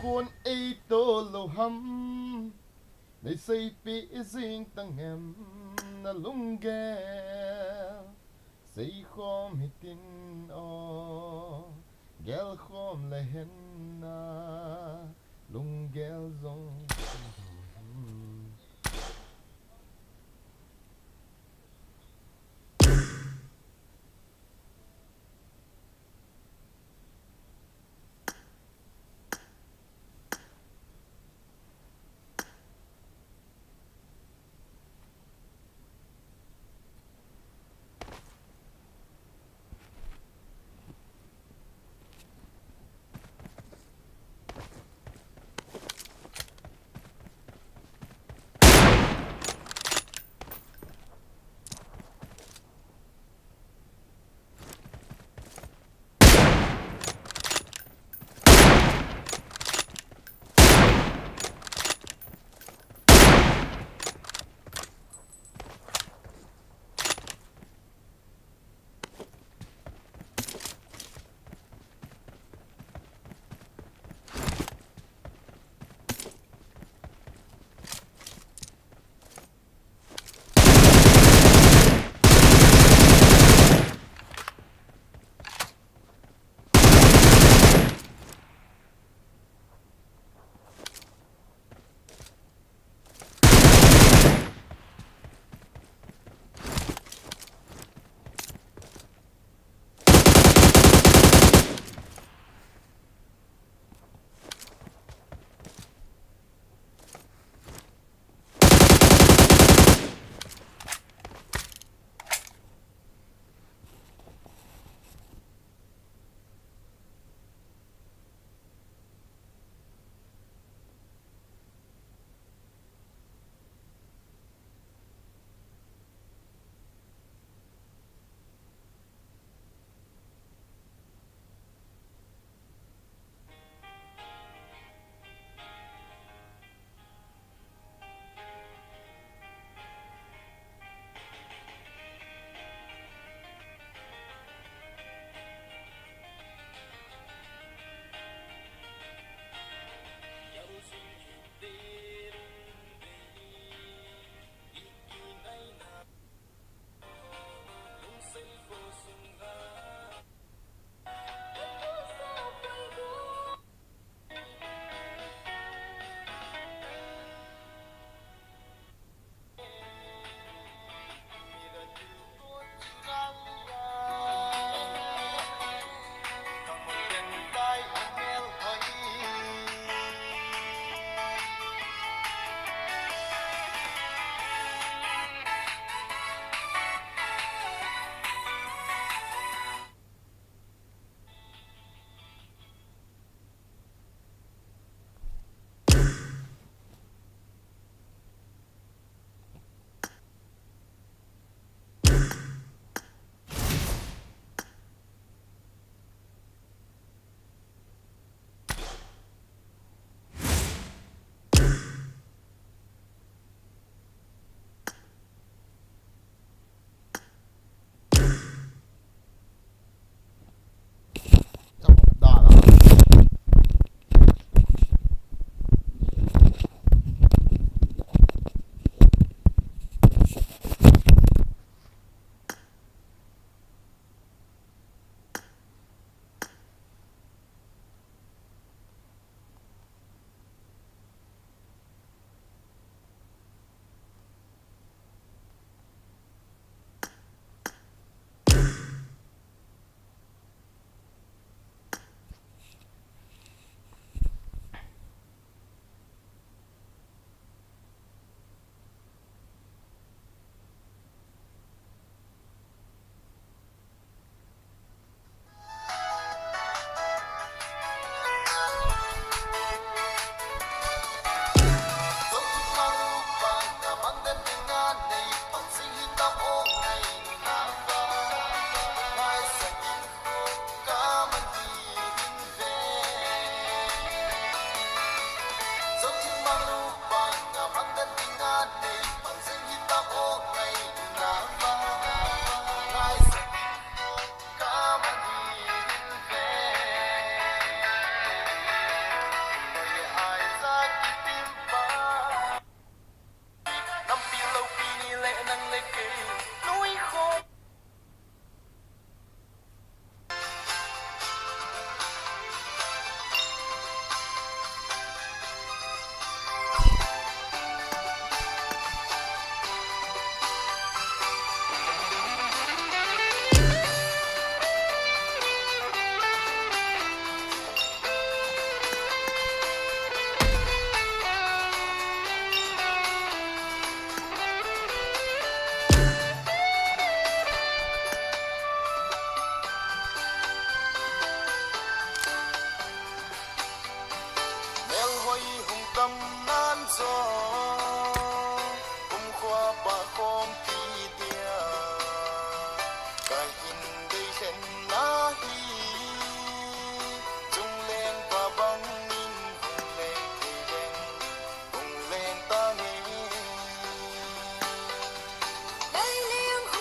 khuôn ấy tô lâu hâm để xây bị riêng tăng em na lung ghé xây khom hi tin o gel khom le hen na lung gel zong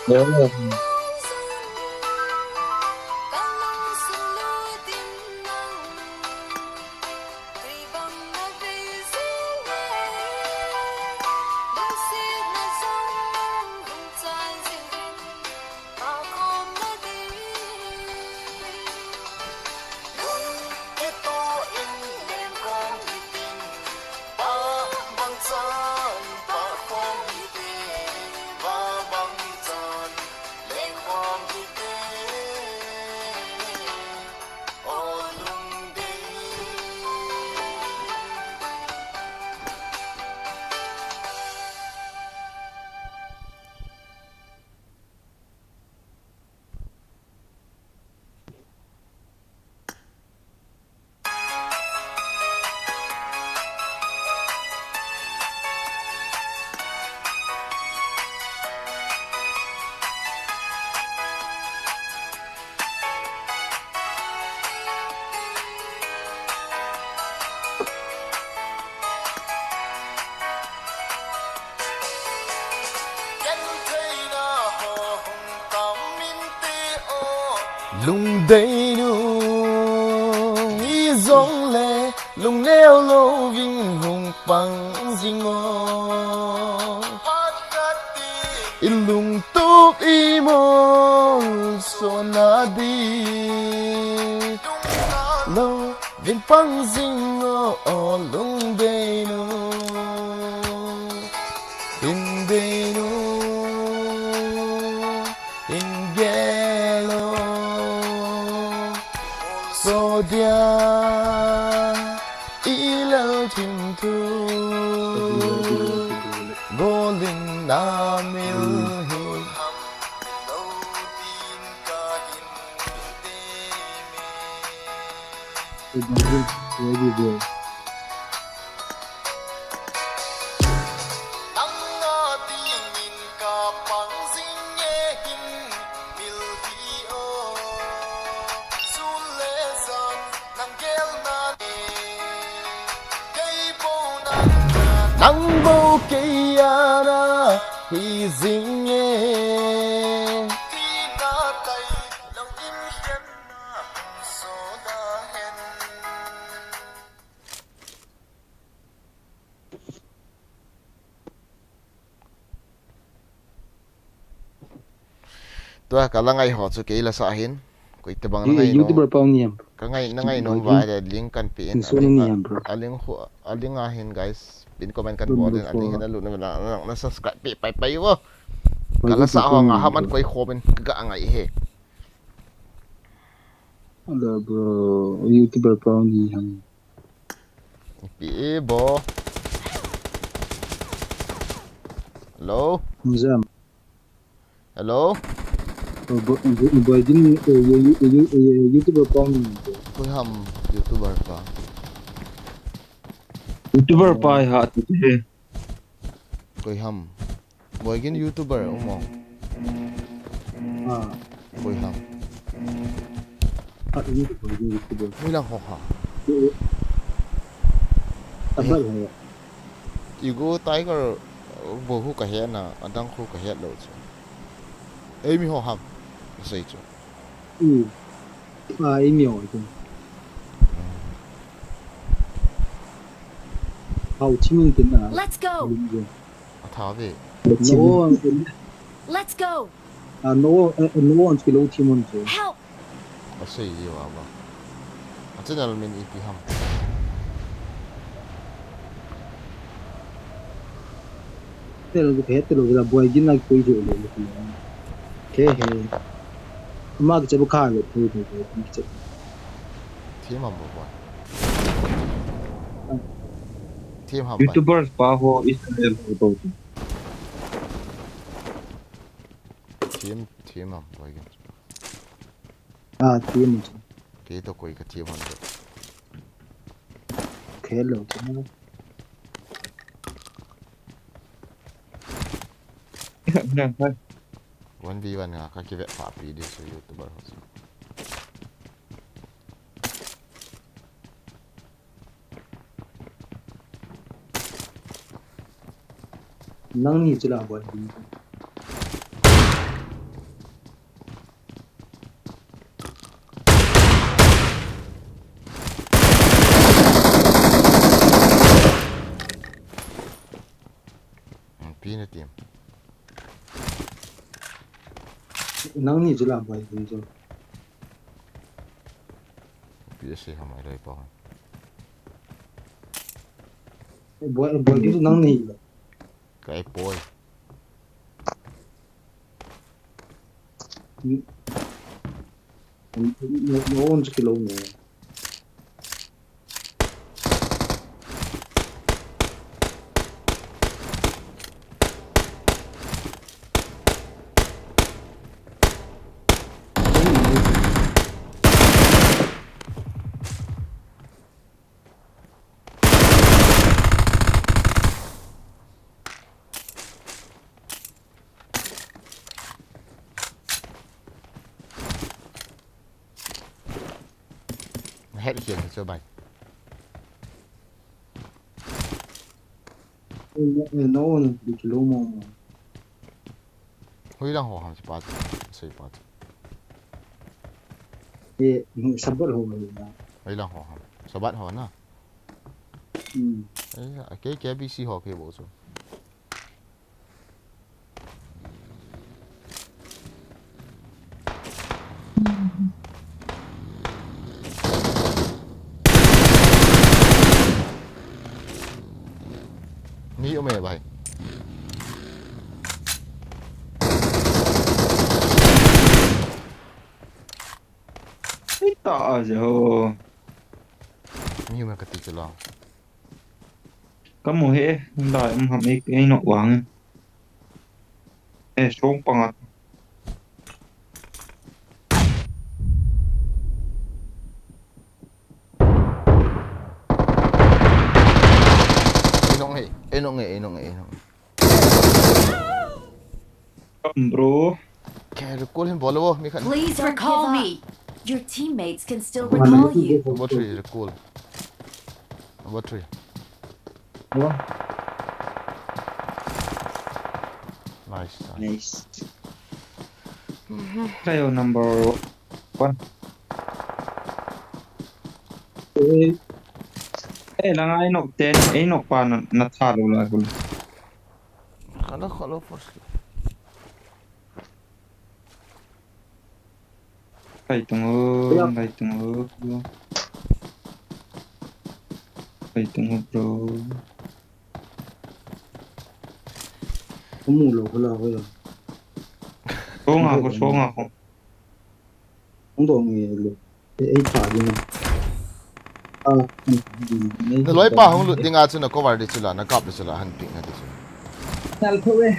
Yeah. lung đầy nu y giống lệ lung leo lô vinh hùng bằng dinh ngô in lung túc y mô so na đi lâu vinh bằng dinh ngô lung đầy nu in đầy nu in gelo so dia ilal chim thu golin na mil hi nang bo kia na hi zing e tua kalangai ho chu ke la sa hin koi te bang nangai no YouTuber pa niya. ka ngai nangai no ba da link kan pin aling ho aling a hin guys pin comment kan bo den aling na lu na subscribe pe wo kala sa ho nga haman koi khoben ga ngai he Hello bro, YouTuber pa niya. pi bo hello Muzam. hello Boy din YouTuber pa niya. koi ham youtuber pa YouTuber pa ha te koi ham boy gin youtuber umo koi ham YouTuber. mi lang ho ha Tabal hai. igo tiger bo hu ka he na adang khu ka he lo chu ei mi ho ham sei chu Email ito. How chiming din na. Let's go. tha ve No, Let's go. no one kilo timon jo. Help. a sei yi wa ba a chen al min ipi ham Pero lo la boy din na koi jo le. Ke he. Ma ke chabu kha le thoi thoi. team ham bo ba team ham ba YouTuber pa ho Israel ho team ham boy gin Timon. ke to koi ka team ham de Ke lo timon. นั่นไป 1v1 nga ka ki ve pa pi de so youtuber ho so Nang ni chila boy din. Pina team. Nang ni jula boy din jo. Pia se hamai rai pa. Boy ki nang ni la. Kai boy. No on kilo me. Hết hiện cho bay. No on kilo mo. Huy đang hồ hàm chỉ bắt. Xây bắt. E sabot ho na. Huy đang hồ hàm. Sao bắt hồ na? Cái BC hồ kia bộ rồi. Ni ở mẹ bay. Ita jo. Ni mẹ cái tí cho lo. Kamu he, dai ham ek no wang. Song pangat. Enong. Bro. Kaya recall him bolo mi kan. Please Don't recall give up. me. Your teammates can still recall you. Number 3 recall. Number 3. Nice. Kayo number 1. Lang ay no 10, ay no pa na talo la ko. Kalau first. Kay tungo bro. Kamu lo ko la ko ya. Song ako. Không đồ nghề luôn. Ấy phải đi nào. Nó lối pa hong lu dinga chu na cover di chula na kap di chula han ping na di chula. Nal thôi.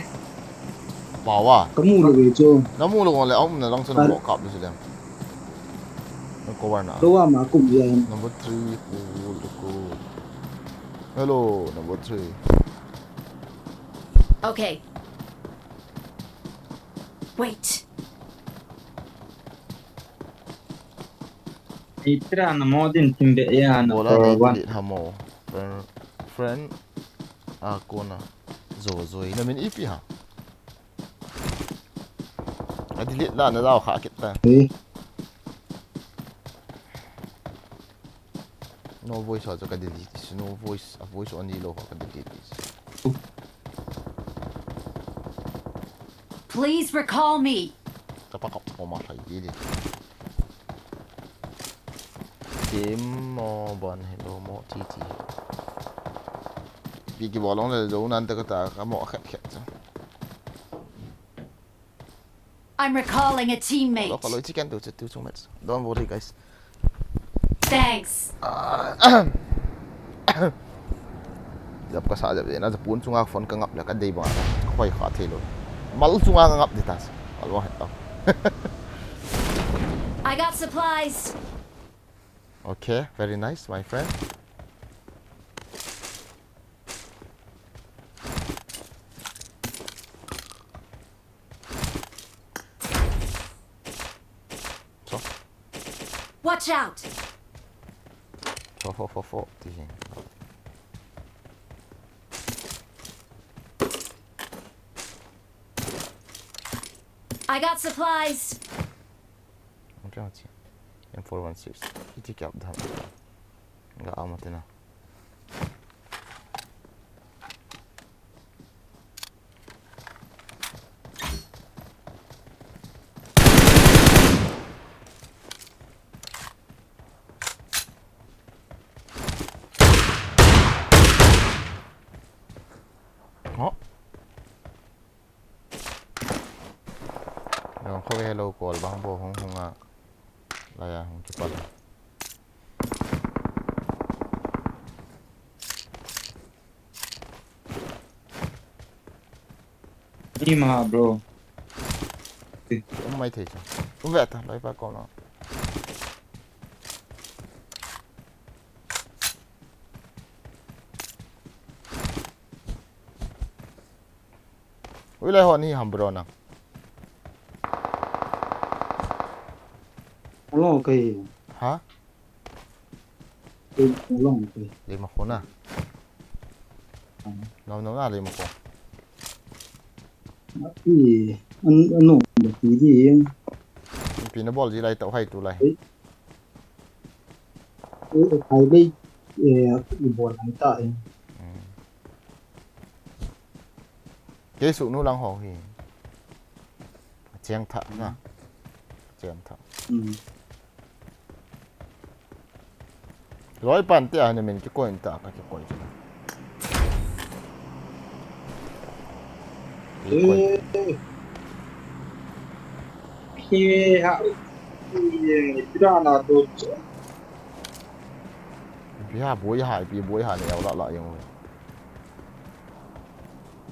Bảo à? Kamu lo về cho. Nó mua luôn lại ông là long sơn bộ cặp đi chula. Nó cover na. Đâu mà cũng vậy. Number 3 cool. Hello, number 3. Okay. Wait. Itra na modin timbe yan. Bola na delete hamo. Friend ako na. Zoy na min ipi ha. Delete la na daw ka kita. No voice also ka delete. No voice, a voice only lo ka delete. Please recall me. Kapag ko matay delete. Team mo ban hello mo titi. Bigi bolong le zo nan ta ka mo khat. I'm recalling a teammate. Kalau chicken tu so much. Don't worry guys. Thanks. Jab ka sa jab na pun chunga phone ka ngap la ka dei ba. Khoi kha thelo. Mal chunga ka ngap ditas. Alwa heta. I got supplies. Okay, very nice, my friend. So. Watch out. For. I got supplies. Okay, M416. Iti kap dah. Enggak amat na. Hả? Rồi không biết hello call bang bộ không không à là à không chụp ảnh Ini mah bro. không may thế chứ không vậy ta lấy ba con nó ui lại họ ni hầm bro nè Long okay. hả Long okay. lima con à nó là lima con Thì anh nổ một tí gì em. pin nó bỏ gì lại tàu hay tụ lại Thấy đây bị buồn anh tại. cái sụn nó đang hồ thì chèn thợ nè chèn thợ rồi bàn tay này mình cái coin ta cái coin chứ Khi hạ ra là đồ bị hà bối hại bị bối hại này lại lại rồi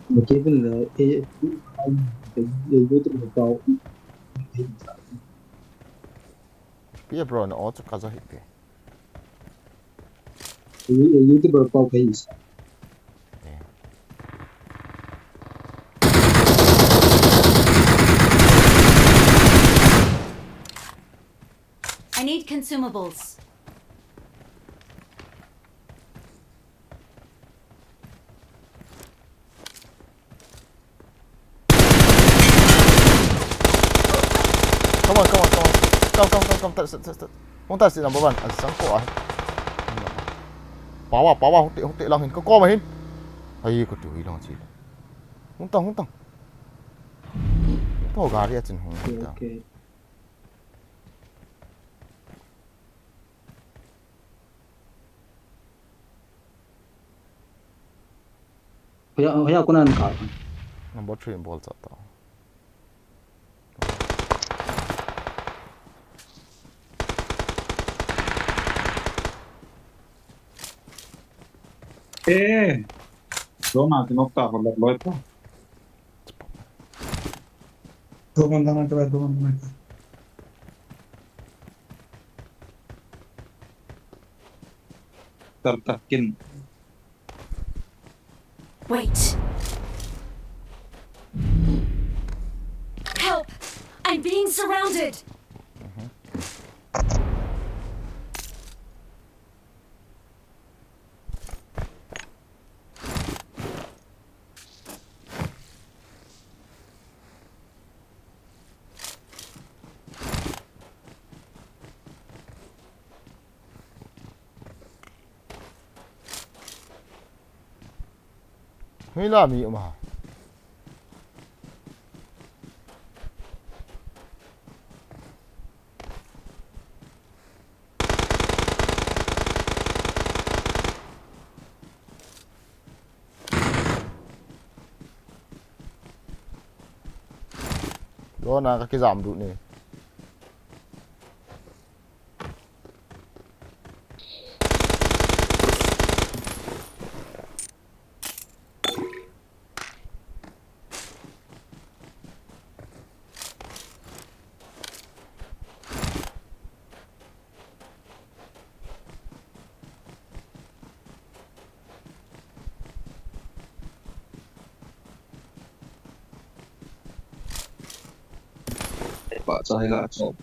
Một cái vấn đề anh cái vô tình một câu bị bro nó ở chỗ cái gì vậy YouTuber câu cái gì I need consumables. come không ta sẽ làm bao nhiêu sáng cổ à bảo không tệ lòng hình có mà hình hay có chửi lòng chi không tông thôi gà đi chân hùng okay. Kaya ako na naka. number 3 Bolchah tao Đó mà cái nóc tạc còn lật lối quá. Đồ con đang cái đồ con. Tập kinh. Wait. Help! I'm being surrounded! Huy làm gì mà đó là cái giảm đủ này Vợ trai gà trộm.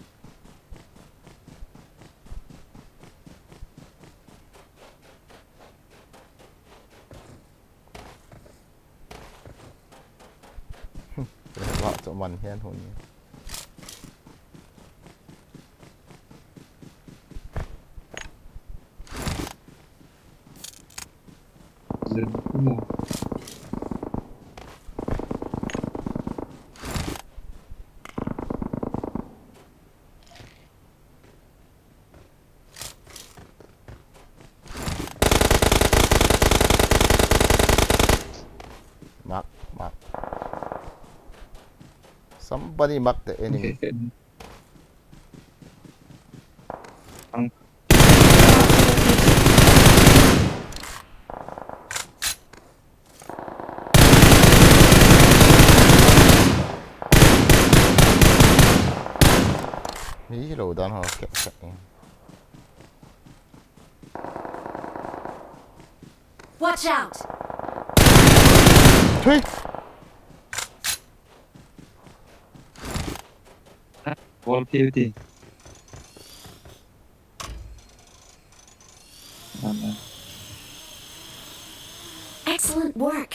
vợ cho mình hen hồn Mark. Somebody mark the enemy. Mỹ đồ đàn họ kẹt kẹt. Watch out! Thôi. Wall PVT. Excellent work.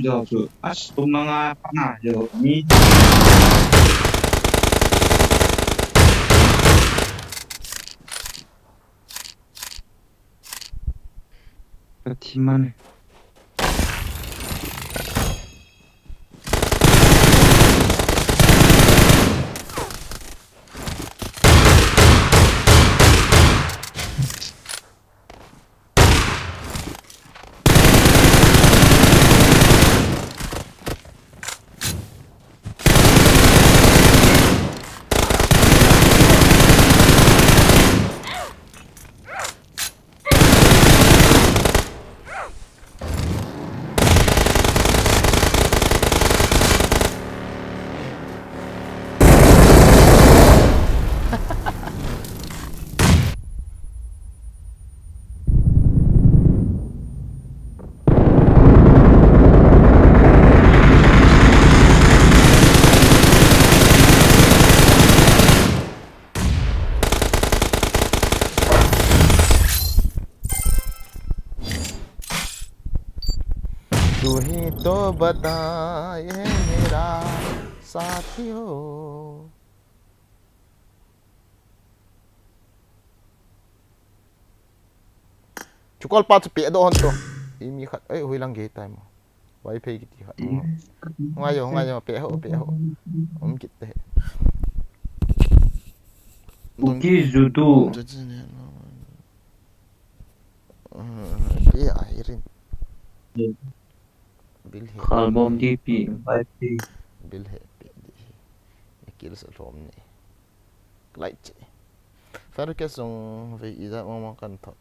Jojo, mga panayo ni Katiman. तू ही तो बता ये मेरा साथी हो. Chukol pa sa pia doon to. Imi khat ay huy lang gitay mo. Wifi kiti khat mo. Ngayo pia ho. Kit. Uki judo. Pia irin. Bilhe. Kalbom DP, 5P. Bilhe. Kills alom ni. Light. Farka song vi ida mo makan to.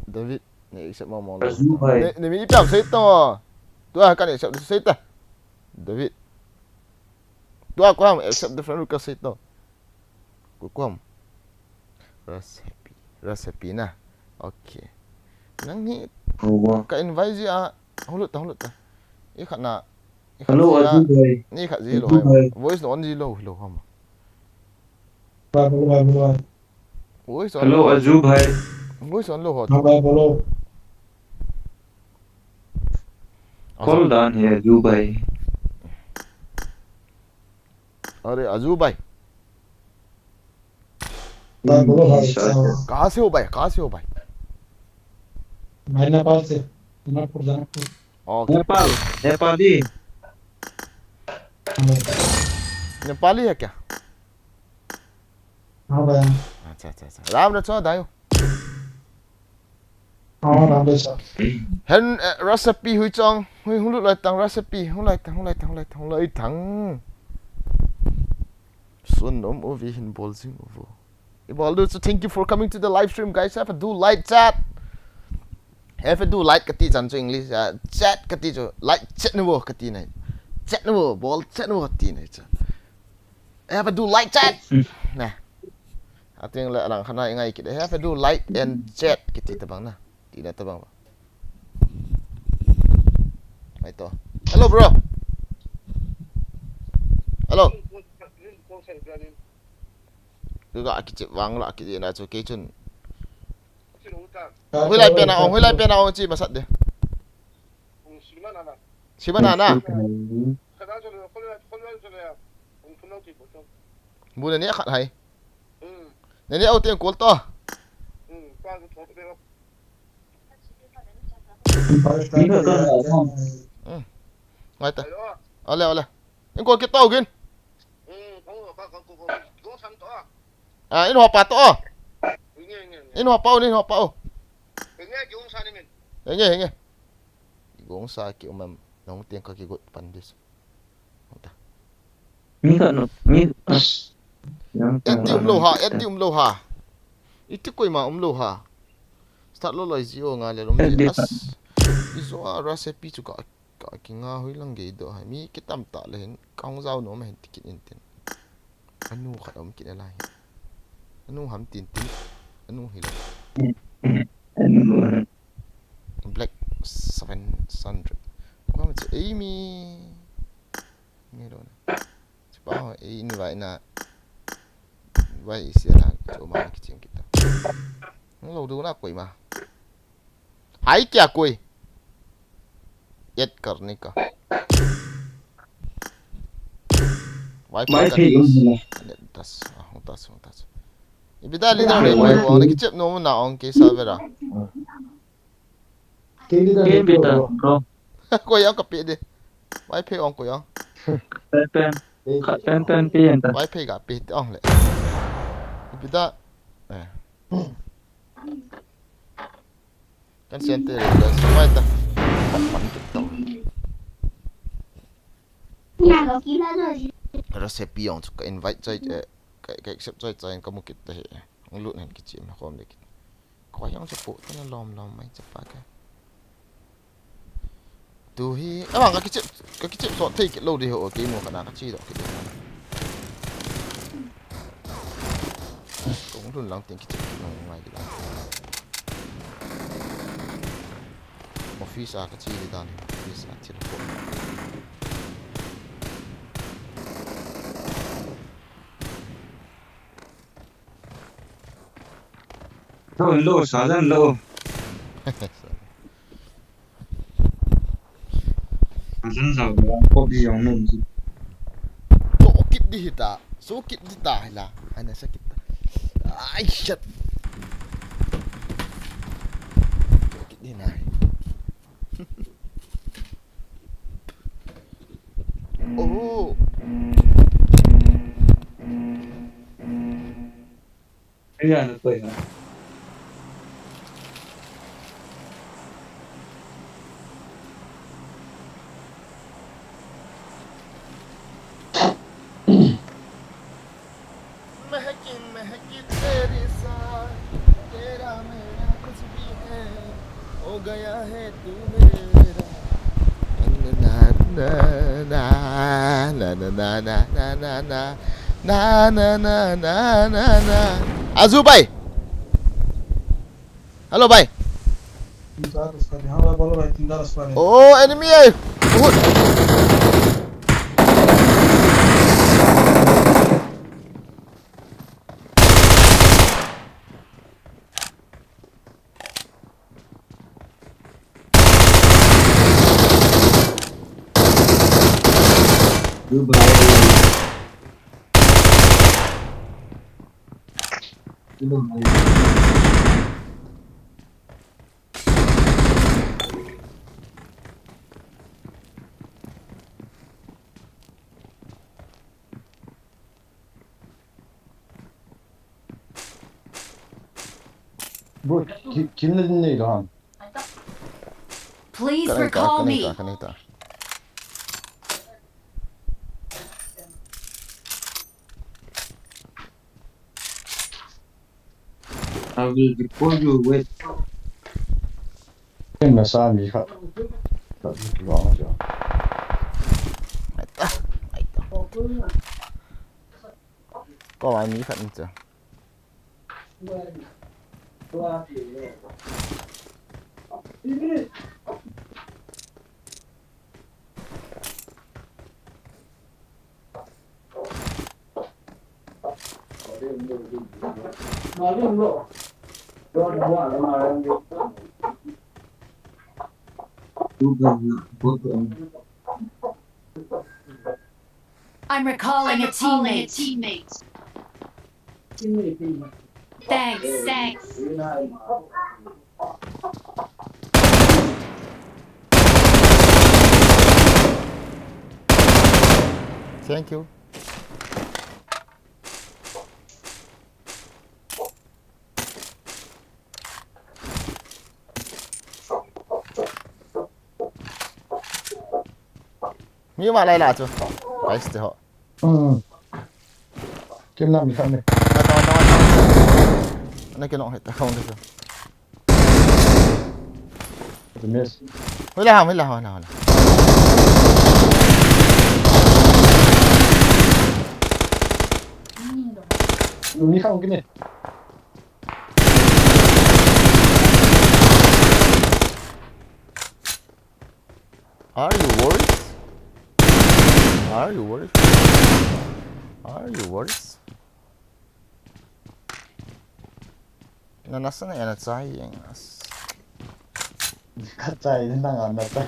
David ni isip mo mo. Ni mi ipam sa ito. Tuwa kan isip sa ito. David. Tuwa ko am isip the Farka sa ito. Kukom. Recipe na. Okay. Nang ni ka invite ya hulut ta. Ikat na. Hello Azubay. Ni ikat zero. Voice on zero hello ham. Voice on. Hello Azubay. Voice on low hot. Hold on here Azubay. अरे अजू भाई कहाँ से हो भाई मैं नेपाल से Janakpur okay Nepali Nepali है क्या हाँ भाई अच्छा राम रचो दायो हाँ Ram रचो hen recipe hui chong hui hung lu lai tang recipe hung lai tang sun nom ovi hin bolsing ovo Ibaldo, so thank you for coming to the live stream, guys. Have a do like chat. Have a do like kati chan cho English. Chat kati cho like chat no kati nai. Chat no ball chat no kati nai cha. Have a do like chat. Nah. Ating la lang khana ingai kit. Have a do like and chat kiti tabang na. Ti na tabang ba. Ito. Hello bro. Hello. cứ gọi cái chip vắng lại cái gì là cho cái chân huy lại bên nào chi mà sắt đi xí mà nà mua này khát hay này âu tiền cuốn to ngay ta ole anh coi cái tàu kia anh họp bà to anh họp bao nghe gong sa kiểu mà nông tiền kaki gột pandis Edam Nah itu koi ma loha start lo lai zio nga le lom as izo recipe chu ka kinga hui lang ge do ha mi kitam ta le hen kong zau no ma hen tikin in tin anu khatom kin la anu ham tin anu hi black 700 qua mà chị mi nghe rồi chị bảo ấy như vậy là vậy sẽ là chỗ mà cái chuyện kita nó lâu đâu là quỷ mà hãy kia quỷ yết cờ này cả wifi tas không tas ibida leader này quay qua cái chip nó nào ông cái server à Game beta, bro. quay ông cặp đi wifi ông quay ông pen pen wifi gặp bị ông lại ibida kan center là semua itu bắn cái tàu recipe ông suka invite chơi cái accept chơi kamu kita ông lụn hình cái chuyện mà không được có yang cepat nó lom mấy cepat cái tu hi bang cái chip sọt thấy cái lâu đi hộ cái mua cái nào cái chi đó cái cũng luôn lòng tiền cái chip ngoài cái đó office cái chi đi đó office telephone thôi lô xả ra lô dân giàu có bị ông nôm gì số kit đi ta là anh ấy sẽ kit ai shit kit đi này oh cái là nó tuổi hả महकी तेरे साथ तेरा मेरा कुछ भी है हो गया है तू मेरा na na na na na na na na na na Azu भाई हेलो भाई ओ एनिमी है बहुत Bro, kimle dinle İlhan? Please recall me. Kanita. I will report you with Mà sao mi khác? Đó thì rõ chưa? Có ai mỹ phận chưa? I'm recalling a teammate. Thanks. Thank you. Mi mà lại là chứ? Cái gì họ? Kiếm làm gì không này? Này cái nó hết không được. The miss. Mới là. Mình không cái này. Are you worried? Are you worried? Na nasa na yan at sayang. Cắt đang ở mặt tay.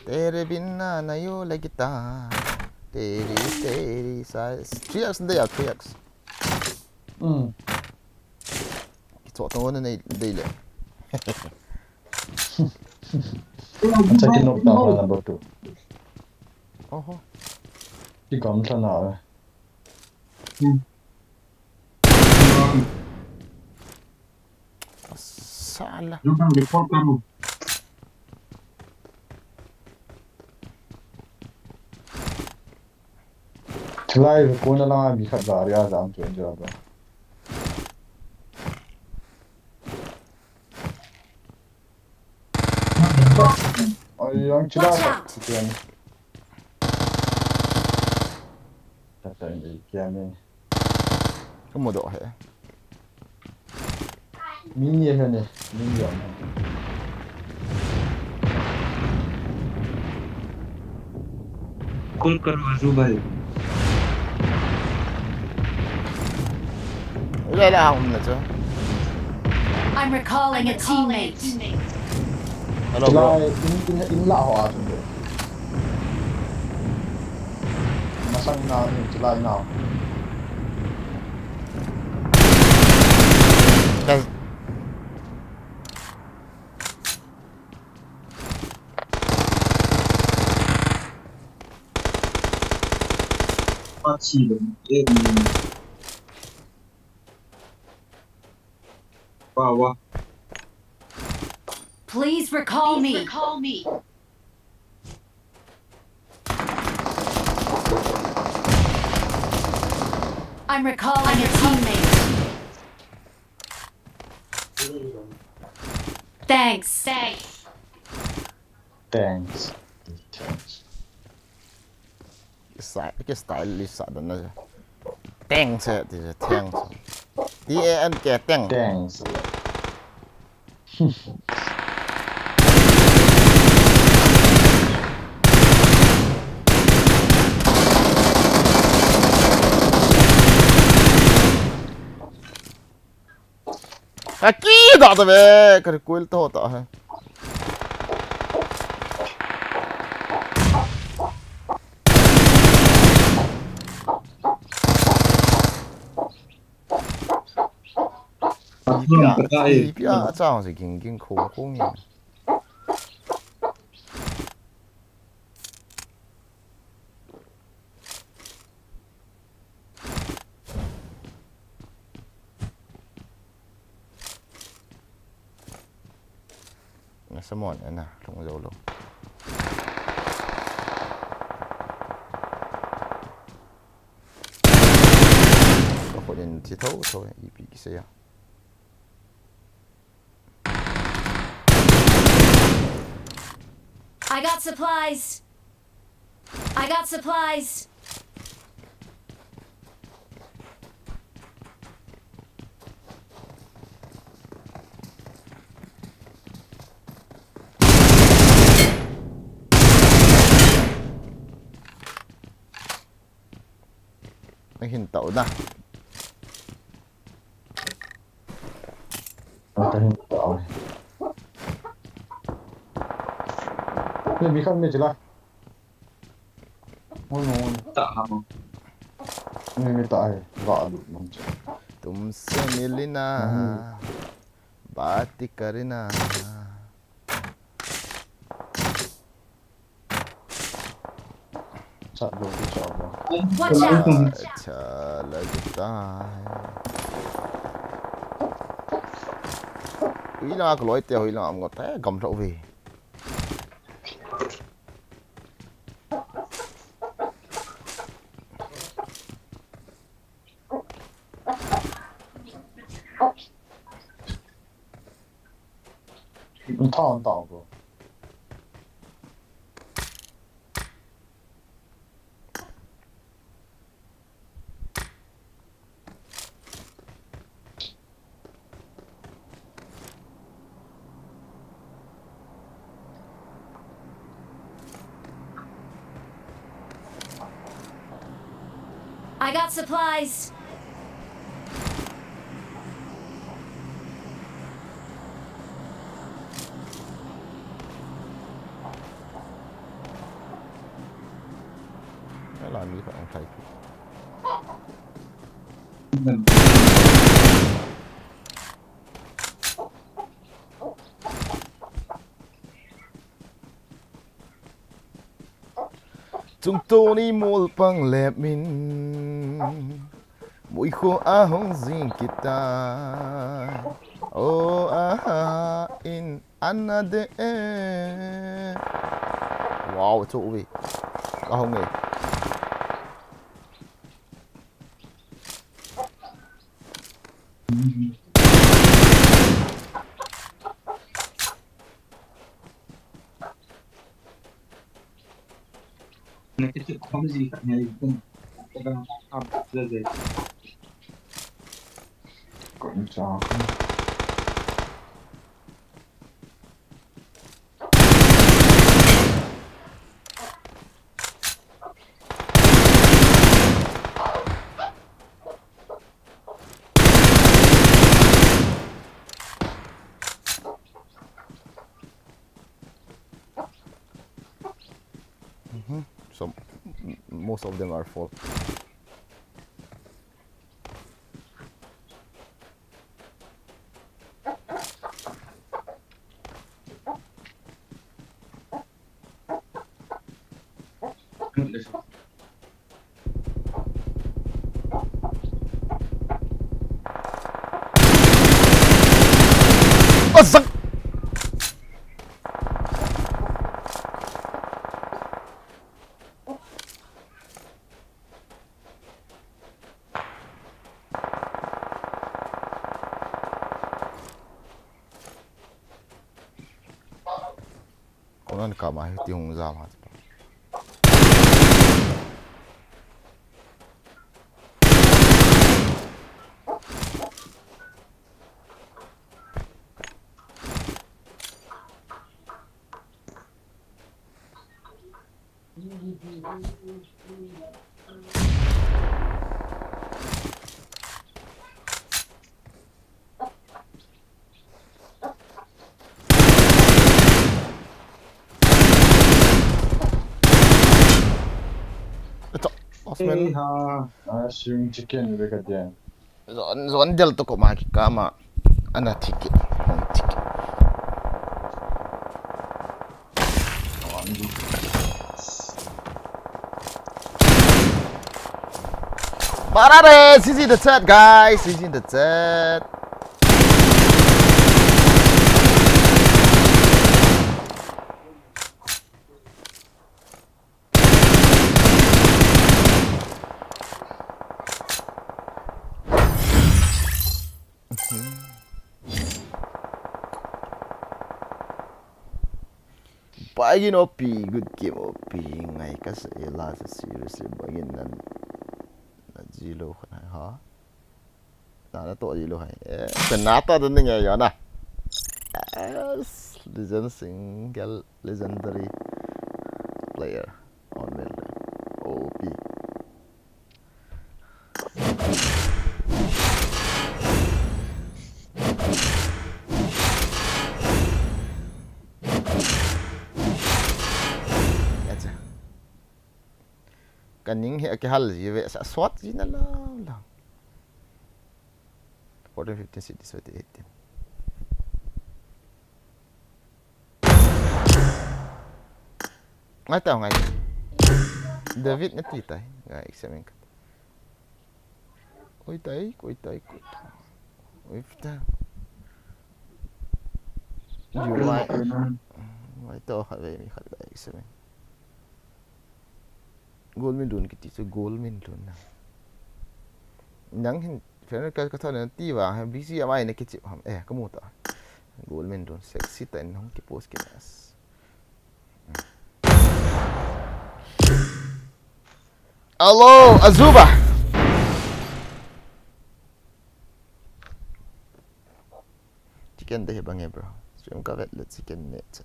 Tere binna na yo lagita. Teri size. 3x hindi 3x. Ito at ngon na daily. Anh sẽ nộp tao vào number 2. Oho. Chỉ có một nào rồi. Sala. Chulai cô nó là bị khát vào ra giảm chuyện rồi đó. Ôi anh chulai. Tại sao bị kia này? Có một độ hệ. Mini hơn này, mini rồi. Call करो आजू भाई Đây là hỏng nữa chứ. I'm recalling a teammate. Hello bro. Chulai in lão à chúng tôi. Mà sang nào chulai nào? Guys, वाह Please recall me. I'm recalling a teammate. Thanks. cái style lisa đó nó teng sẽ thì teng TAN kẻ teng Thanks. أكيد هذا بك الكويل توطأ 이비야 짜서 긴긴 고공이 nasa mo na tunggulo ako din tito so ibig saya I got supplies. Ang hintaw na. Ang tao. Hindi kan sila. Tao. Hindi tayo. Baalo man siya. तुमसे मिलना बात करना Sa loob siya ba? Watch out! अच्छा लगता है ý là cái lối tiêu ý là ông có té cầm rượu về Ang tao bro. I got supplies. cái làm gì phải ông thầy chúng tôi đi mua bằng lẹp mình mỗi khô á hông riêng kita oh in anade wow chỗ gì có không nghề Nah, itu kamu sih katanya itu. Kadang apa saja. Còn chó. so most of them are full Ozak Konan kamay yung zama ito osman Yung chicken with yan. zon del to ko makikama ana tiki Parade! CC in the chat, guys! CC in the chat! Bagin OP, good game OP. Ngay kasi last seriously bagin na zero ka na ha? Na to zero hai. Penata din nga yon na. Legend single legendary player on well OP. kaning he ke hal ji ve sa swat ji na la 14 15 cities with 18 ngai tao ngai David na ti tai ngai examine ka oi tai oi fta you mai to ha ve mi khat ga examine goal min dun ki ti so goal min dun na nang hin fer ka ka thon ti wa ha bc amai ne ki chi ham ka mu ta goal min dun sexy tan hong ki post ki nas Hello, Azuba. Chicken deh bang bro. Stream ka vet let chicken net.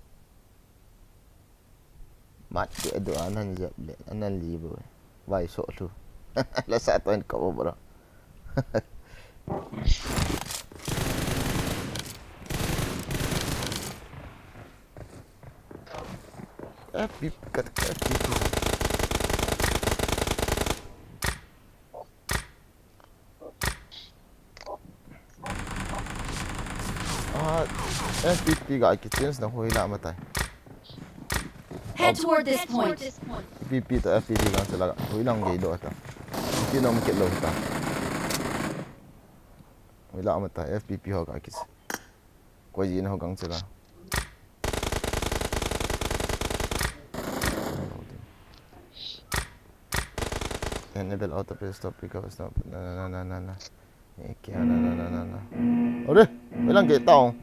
Mat di ado anan jab le anan li bro. Vai so tu. La satu en ka bro. Pip kat pip. FPP ga kitchens na hoi la matai. Head toward this point. FPP to FPP ga sila hoi lang gay do ta. Kinom kilo ta. Hoi la matai FPP ho ga kis. Koi ji na ho gang sila. Enable auto play stop recover stop. Na. Kaya na. Ore, hoi lang gay tao.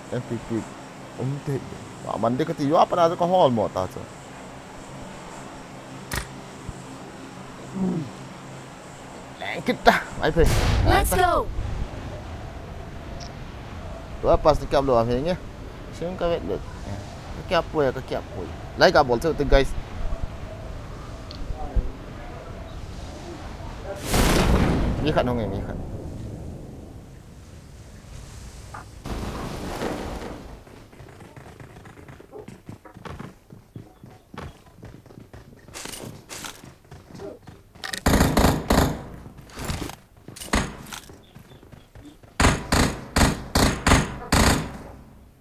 FPP umte mande ka ti yo apana ko hall mo ta so kita mai pe Let's go. tu pas ni kap lo amenya sim ka vet được ka kap poi lai ka bol te guys mi khat hong mi khat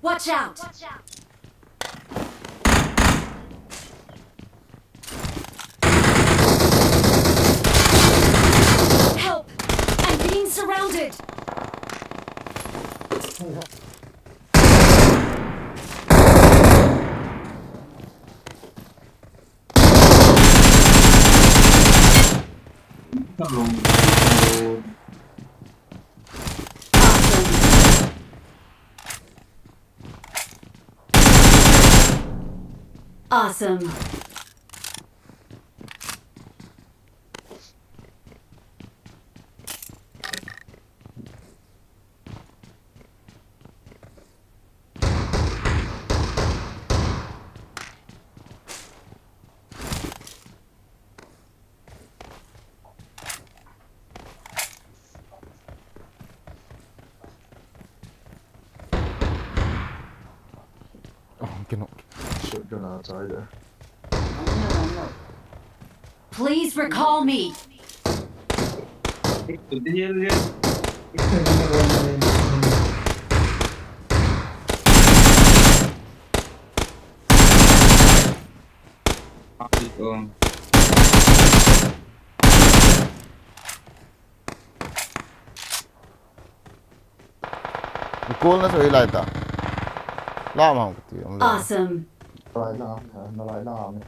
Watch out. Help! I'm being surrounded. Awesome. Shotgun outside there. Please recall me. Cool na so ilai ta la ma ti Awesome. Nó lại làm.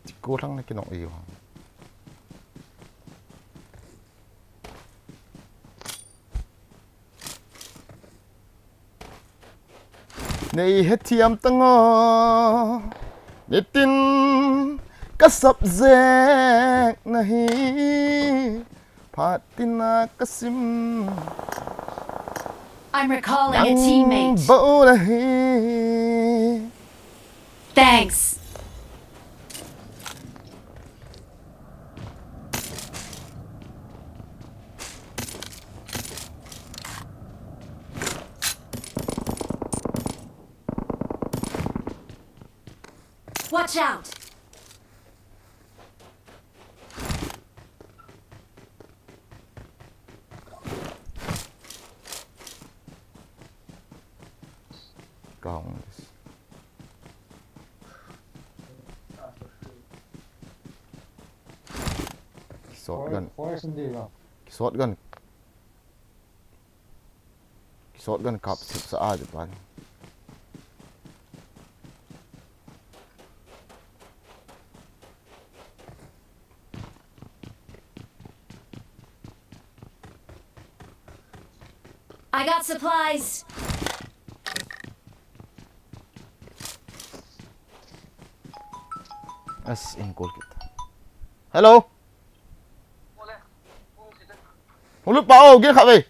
ti cô thằng này cái nọ yêu này hết thiam tăng ngô để tin các sập dẹt này phát tin các sim I'm recalling a teammate. bầu này Thanks. Watch out! Gone. Shotgun. Shotgun. Shotgun cup sa aad pan. I got supplies! As in call kita. Hello? Hulog pa oh, gil ka be.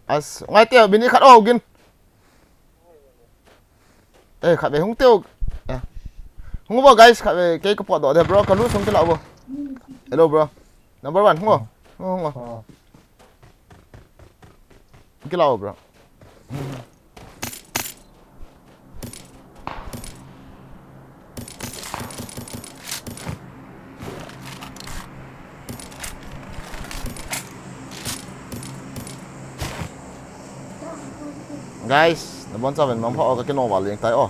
As ngay tiêu bini khát oh gin. Khát be hung tiêu. Hung bo guys, khát be cái pot đó bro, ka lu sung cái lão bo. Hello bro. Number 1 hung bo. Hung bo. Cái lão bro. Guys, nabonsa ben mampa o ka kino wal yang tai o.